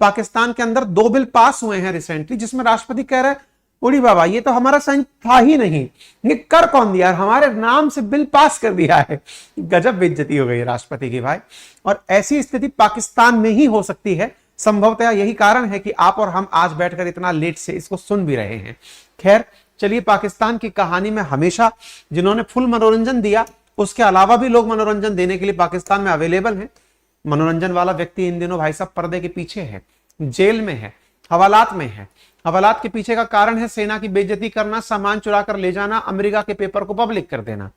पाकिस्तान के अंदर 2 bill pass हुए हैं रिसेंटली, जिसमें राष्ट्रपति कह रहे हैं उड़ी बाबा ये तो हमारा साइन था ही नहीं, ये कर कौन दिया, हमारे नाम से बिल पास कर दिया है। गजब बेइज्जती हो गई राष्ट्रपति की भाई। और ऐसी स्थिति पाकिस्तान में ही हो सकती है, संभवतः यही कारण है कि आप और हम आज बैठकर इतना लेट से इसको सुन भी रहे हैं। खैर चलिए, पाकिस्तान की कहानी में हमेशा जिन्होंने फुल मनोरंजन दिया, उसके अलावा भी लोग मनोरंजन देने के लिए पाकिस्तान में अवेलेबल हैं। मनोरंजन वाला व्यक्ति इन दिनों भाई साहब पर्दे के पीछे है, जेल में है, हवालात में है। हवालात के पीछे का कारण है सेना की बेइज्जती करना, सामान चुरा कर ले जाना, अमेरिका के पेपर को पब्लिक कर देना।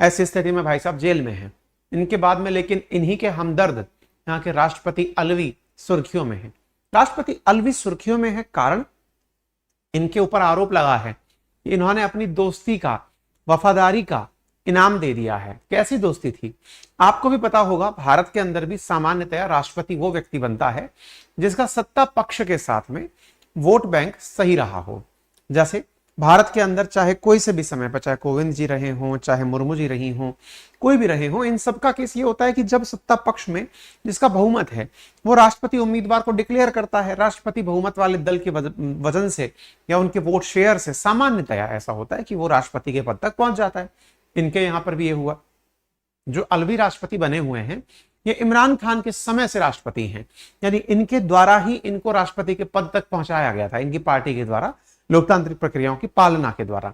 ऐसी स्थिति में भाई साहब जेल में है। इनके बाद में लेकिन इन्हीं के हमदर्द यहाँ के राष्ट्रपति अलवी सुर्खियों में है। राष्ट्रपति अलवी सुर्खियों में है कारण इनके ऊपर आरोप लगा है कि इन्होंने अपनी दोस्ती का, वफादारी का इनाम दे दिया है। कैसी दोस्ती थी आपको भी पता होगा। भारत के अंदर भी सामान्यतया राष्ट्रपति वो व्यक्ति बनता है जिसका सत्ता पक्ष के साथ में वोट बैंक सही रहा हो। जैसे भारत के अंदर चाहे कोई से भी समय पर, चाहे कोविंद जी रहे हों, चाहे मुर्मू जी रही हों, कोई भी रहे हों, इन सबका केस ये होता है कि जब सत्ता पक्ष में जिसका बहुमत है वो राष्ट्रपति उम्मीदवार को डिक्लेयर करता है, राष्ट्रपति बहुमत वाले दल के वजन से या उनके वोट शेयर से सामान्यतया ऐसा होता है कि वो राष्ट्रपति के पद तक पहुंच जाता है। इनके यहां पर भी ये हुआ। जो अलवी राष्ट्रपति बने हुए हैं ये इमरान खान के समय से राष्ट्रपति हैं, यानी इनके द्वारा ही इनको राष्ट्रपति के पद तक पहुंचाया गया था, इनकी पार्टी के द्वारा, लोकतांत्रिक प्रक्रियाओं की पालना के द्वारा।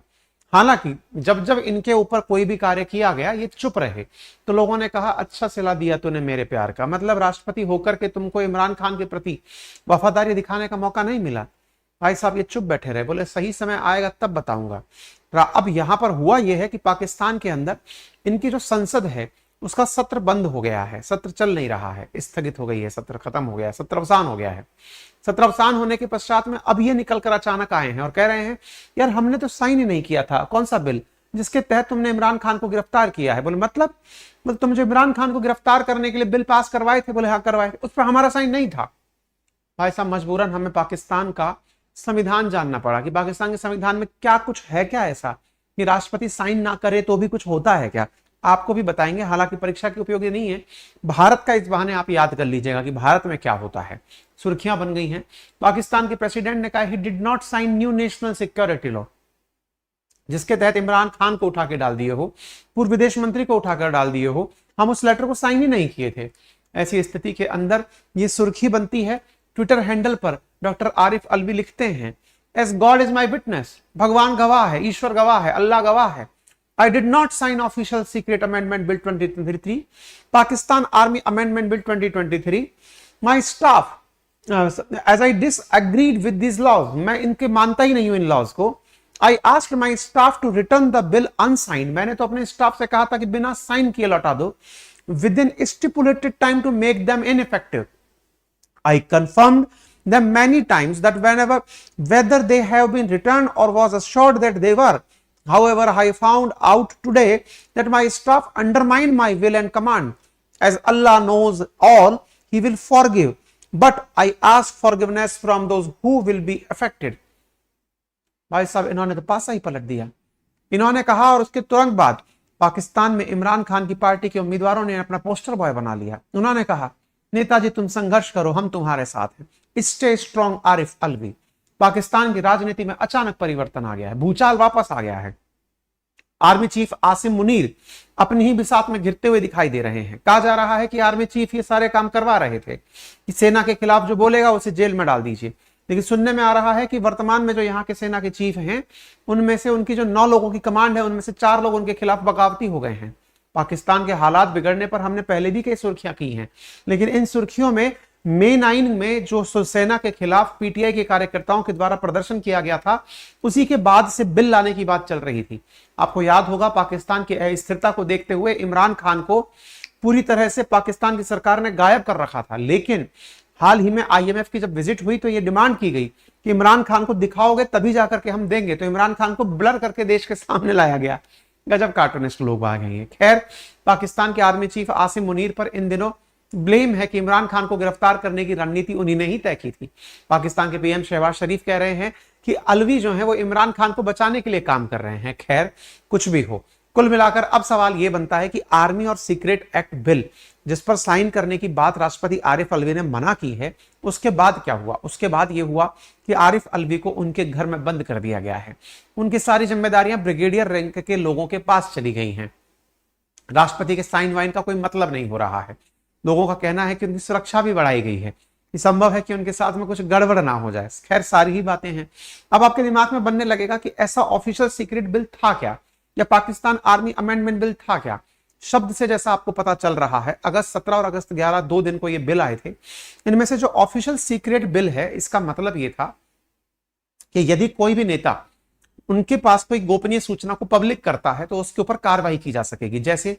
हालांकि जब जब इनके ऊपर कोई भी कार्य किया गया ये चुप रहे, तो लोगों ने कहा अच्छा सिला दिया तूने मेरे प्यार का, मतलब राष्ट्रपति होकर के तुमको इमरान खान के प्रति वफादारी दिखाने का मौका नहीं मिला। भाई साहब ये चुप बैठे रहे, बोले सही समय आएगा तब बताऊंगा। अब यहां पर हुआ यह है कि पाकिस्तान के अंदर इनकी जो संसद है उसका सत्र बंद हो गया है, सत्र चल नहीं रहा है, स्थगित हो गई है, सत्र खत्म हो गया है, सत्र अवसान हो गया है। सत्र अवसान होने के पश्चात में अब ये निकल कर अचानक आए हैं और कह रहे हैं यार हमने तो साइन ही नहीं किया था, कौन सा बिल जिसके तहत तुमने इमरान खान को गिरफ्तार किया है। बोले मतलब तुम जो इमरान खान को गिरफ्तार करने के लिए बिल पास करवाए थे, बोले हाँ करवाए थे, उस पर हमारा साइन नहीं था। भाई साहब मजबूरन हमें पाकिस्तान का संविधान जानना पड़ा कि पाकिस्तान के संविधान में क्या कुछ है, क्या ऐसा कि राष्ट्रपति साइन ना करे तो भी कुछ होता है क्या, आपको भी बताएंगे। हालांकि परीक्षा के उपयोगी नहीं है, भारत का इस बहाने आप याद कर लीजिएगा कि भारत में क्या होता है। सुर्खियां बन गई हैं। पाकिस्तान के प्रेसिडेंट ने कहा he did not sign new national security law, जिसके तहत इमरान खान को उठा के डाल दिए हो, पूर्व विदेश मंत्री को उठाकर डाल दिए हो, हम उस लेटर को साइन ही नहीं किए थे। ऐसी स्थिति के अंदर ये सुर्खी बनती है। ट्विटर हैंडल पर डॉक्टर आरिफ अलवी लिखते हैं as God is my witness, भगवान गवाह है, ईश्वर गवाह है, अल्लाह गवाह है, I did not sign official secret amendment bill 2023, Pakistan Army Amendment Bill 2023. My staff, as I disagreed with these laws, मैं इनके मानता ही नहीं हूं इन लॉज को। I asked my staff to return the bill unsigned. मैंने तो अपने staff से कहा था कि बिना साइन किए लौटा दो। Within stipulated time to make them ineffective. I confirmed them many times that whether they have been returned or was assured that they were. However, I found out today that my staff undermined my will and command. As Allah knows all, He will forgive. But I ask forgiveness from those who will be affected. भाई साहब इन्होंने तो पासा ही पलट दिया। इन्होंने कहा और उसके तुरंत बाद पाकिस्तान में इमरान खान की पार्टी के उम्मीदवारों ने अपना पोस्टर बॉय बना लिया। उन्होंने कहा नेताजी तुम संघर्ष करो, हम तुम्हारे साथ हैं। Stay strong Arif Alvi. पाकिस्तान की राजनीति में अचानक परिवर्तन आ गया है, भूचाल वापस आ गया है। आर्मी चीफ आसिम मुनीर अपनी ही बिसात में गिरते हुए दिखाई दे रहे हैं। कहा जा रहा है कि आर्मी चीफ ये सारे काम करवा रहे थे कि सेना के खिलाफ जो बोलेगा उसे जेल में डाल दीजिए, लेकिन सुनने में आ रहा है कि वर्तमान में जो यहाँ के सेना के चीफ हैं उनमें से उनकी जो 9 लोगों की कमांड है उनमें से 4 लोग उनके खिलाफ बगावती हो गए हैं। पाकिस्तान के हालात बिगड़ने पर हमने पहले भी कई सुर्खियां की हैं, लेकिन इन सुर्खियों में मई 9 में जो सेना के खिलाफ पीटीआई के कार्यकर्ताओं के द्वारा प्रदर्शन किया गया था उसी के बाद से बिल लाने की बात चल रही थी। आपको याद होगा पाकिस्तान की अस्थिरता को देखते हुए इमरान खान को पूरी तरह से पाकिस्तान की सरकार ने गायब कर रखा था, लेकिन हाल ही में आईएमएफ की जब विजिट हुई तो यह डिमांड की गई कि इमरान खान को दिखाओगे तभी जाकर के हम देंगे, तो इमरान खान को ब्लर करके देश के सामने लाया गया। गजब कार्टूनिस्ट लोग आ गए हैं। खैर पाकिस्तान के आर्मी चीफ आसिम मुनीर पर इन दिनों ब्लेम है कि इमरान खान को गिरफ्तार करने की रणनीति उन्हीं ने ही तय की थी। पाकिस्तान के पीएम शहबाज शरीफ कह रहे हैं कि अलवी जो है वो इमरान खान को बचाने के लिए काम कर रहे हैं। खैर कुछ भी हो, कुल मिलाकर अब सवाल यह बनता है कि आर्मी और सीक्रेट एक्ट बिल जिस पर साइन करने की बात राष्ट्रपति आरिफ अलवी ने मना की है, उसके बाद क्या हुआ? उसके बाद यह हुआ कि आरिफ अलवी को उनके घर में बंद कर दिया गया है। उनकी सारी जिम्मेदारियां ब्रिगेडियर रैंक के लोगों के पास चली गई हैं। राष्ट्रपति के साइन वाइन का कोई मतलब नहीं हो रहा है। लोगों का कहना है कि उनकी सुरक्षा भी बढ़ाई गई है, संभव है कि उनके साथ में कुछ गड़बड़ ना हो जाए। खैर, सारी ही बातें हैं। अब आपके दिमाग में बनने लगेगा कि ऐसा ऑफिशियल सीक्रेट बिल था क्या, या पाकिस्तान आर्मी अमेंडमेंट बिल था क्या? शब्द से जैसा आपको पता चल रहा है, अगस्त 17 और अगस्त 11 2 दिन को ये बिल आए थे। इनमें से जो ऑफिशियल सीक्रेट बिल है, इसका मतलब ये था कि यदि कोई भी नेता उनके पास कोई गोपनीय सूचना को पब्लिक करता है तो उसके ऊपर कार्रवाई की जा सकेगी। जैसे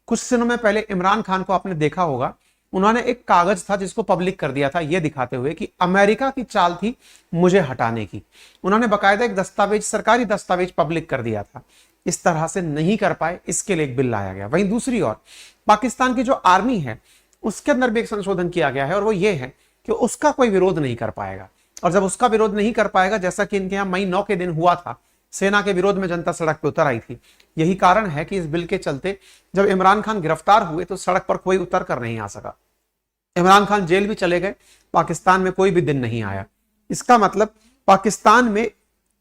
कुछ दिनों में पहले इमरान खान को आपने देखा होगा, उन्होंने एक कागज था जिसको पब्लिक कर दिया था, यह दिखाते हुए कि अमेरिका की चाल थी मुझे हटाने की। उन्होंने बकायदा एक दस्तावेज, सरकारी दस्तावेज पब्लिक कर दिया था। इस तरह से नहीं कर पाए, इसके लिए एक बिल लाया गया। वहीं दूसरी ओर पाकिस्तान की जो आर्मी है, उसके अंदर भी एक संशोधन किया गया है, और वो ये है कि उसका कोई विरोध नहीं कर पाएगा। और जब उसका विरोध नहीं कर पाएगा, जैसा कि इनके यहां मई 9 के दिन हुआ था, सेना के विरोध में जनता सड़क पर उतर आई थी। यही कारण है कि इस बिल के चलते जब इमरान खान गिरफ्तार हुए तो सड़क पर कोई उतर कर नहीं आ सका। इमरान खान जेल भी चले गए, पाकिस्तान में कोई भी दिन नहीं आया। इसका मतलब पाकिस्तान में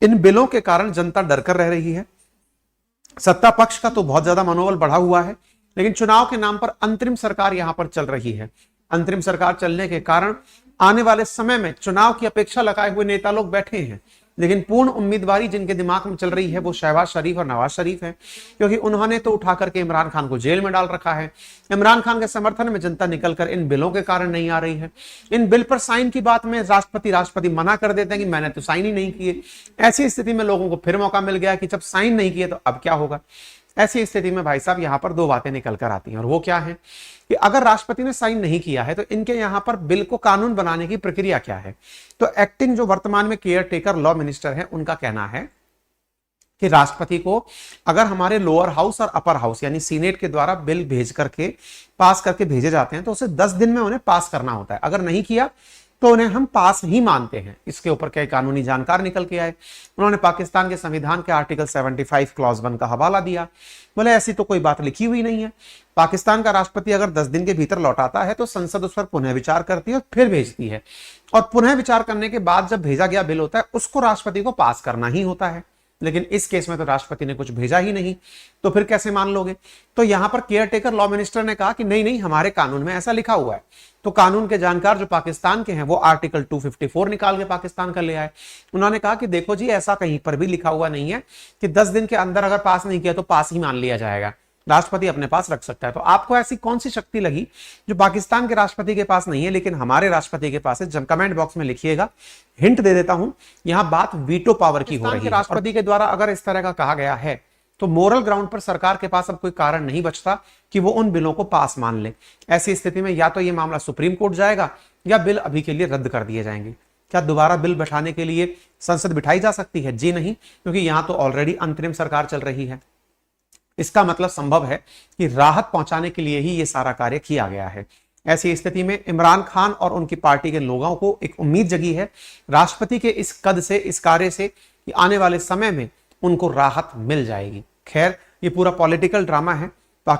इन बिलों के कारण जनता डर कर रह रही है। सत्ता पक्ष का तो बहुत ज्यादा मनोबल बढ़ा हुआ है, लेकिन चुनाव के नाम पर अंतरिम सरकार यहां पर चल रही है। अंतरिम सरकार चलने के कारण आने वाले समय में चुनाव की अपेक्षा लगाए हुए नेता लोग बैठे हैं, लेकिन पूर्ण उम्मीदवारी जिनके दिमाग में चल रही है वो शहबाज शरीफ और नवाज शरीफ है, क्योंकि उन्होंने तो उठा करके इमरान खान को जेल में डाल रखा है। इमरान खान के समर्थन में जनता निकलकर इन बिलों के कारण नहीं आ रही है। इन बिल पर साइन की बात में राष्ट्रपति मना कर देते हैं कि मैंने तो साइन ही नहीं किए। ऐसी स्थिति में लोगों को फिर मौका मिल गया कि जब साइन नहीं किए तो अब क्या होगा। ऐसी स्थिति में भाई साहब यहां पर दो बातें निकल कर आती हैं, और वो क्या है कि अगर राष्ट्रपति ने साइन नहीं किया है तो इनके यहां पर बिल को कानून बनाने की प्रक्रिया क्या है। तो एक्टिंग जो वर्तमान में केयर टेकर लॉ मिनिस्टर है, उनका कहना है कि राष्ट्रपति को अगर हमारे लोअर हाउस और अपर हाउस यानी सीनेट के द्वारा बिल भेज करके पास करके भेजे जाते हैं तो उसे 10 दिन में उन्हें पास करना होता है। अगर नहीं किया तो उन्हें हम पास ही मानते हैं। इसके ऊपर कई कानूनी जानकार निकल के आए। उन्होंने पाकिस्तान के संविधान के आर्टिकल 75 क्लॉज 1 का हवाला दिया। बोले ऐसी तो कोई बात लिखी हुई नहीं है। पाकिस्तान का राष्ट्रपति अगर 10 दिन के भीतर लौटाता है तो संसद उस पर पुनः विचार करती है और फिर भेजती है, और पुनः विचार करने के बाद जब भेजा गया बिल होता है उसको राष्ट्रपति को पास करना ही होता है। लेकिन इस केस में तो राष्ट्रपति ने कुछ भेजा ही नहीं, तो फिर कैसे मान लोगे। तो यहां पर केयर टेकर लॉ मिनिस्टर ने कहा कि नहीं नहीं, हमारे कानून में ऐसा लिखा हुआ है। तो कानून के जानकार जो पाकिस्तान के हैं वो आर्टिकल 254 निकाल के पाकिस्तान का ले आए। उन्होंने कहा कि देखो जी, ऐसा कहीं पर भी लिखा हुआ नहीं है कि 10 दिन के अंदर अगर पास नहीं किया तो पास ही मान लिया जाएगा, राष्ट्रपति अपने पास रख सकता है। तो आपको ऐसी कौन सी शक्ति लगी जो पाकिस्तान के राष्ट्रपति के पास नहीं है लेकिन हमारे राष्ट्रपति के पास है? जब कमेंट बॉक्स में लिखिएगा। हिंट दे देता हूं, यहां बात वीटो पावर की हो रही है। राष्ट्रपति के द्वारा अगर इस तरह का कहा गया है तो मोरल ग्राउंड पर सरकार के पास अब कोई कारण नहीं बचता कि वो उन बिलों को पास मान ले। ऐसी स्थिति में या तो ये मामला सुप्रीम कोर्ट जाएगा या बिल अभी के लिए रद्द कर दिए जाएंगे। क्या दोबारा बिल बैठाने के लिए संसद बिठाई जा सकती है? जी नहीं, क्योंकि यहां तो ऑलरेडी अंतरिम सरकार चल रही है। इसका मतलब संभव है कि राहत पहुंचाने के लिए ही यह सारा कार्य किया गया है। ऐसी स्थिति में इमरान खान और उनकी पार्टी के लोगों को एक उम्मीद जगी है राष्ट्रपति के इस कद से, इस कार्य से, कि आने वाले समय में उनको राहत मिल जाएगी। खैर, ये पूरा पॉलिटिकल ड्रामा है।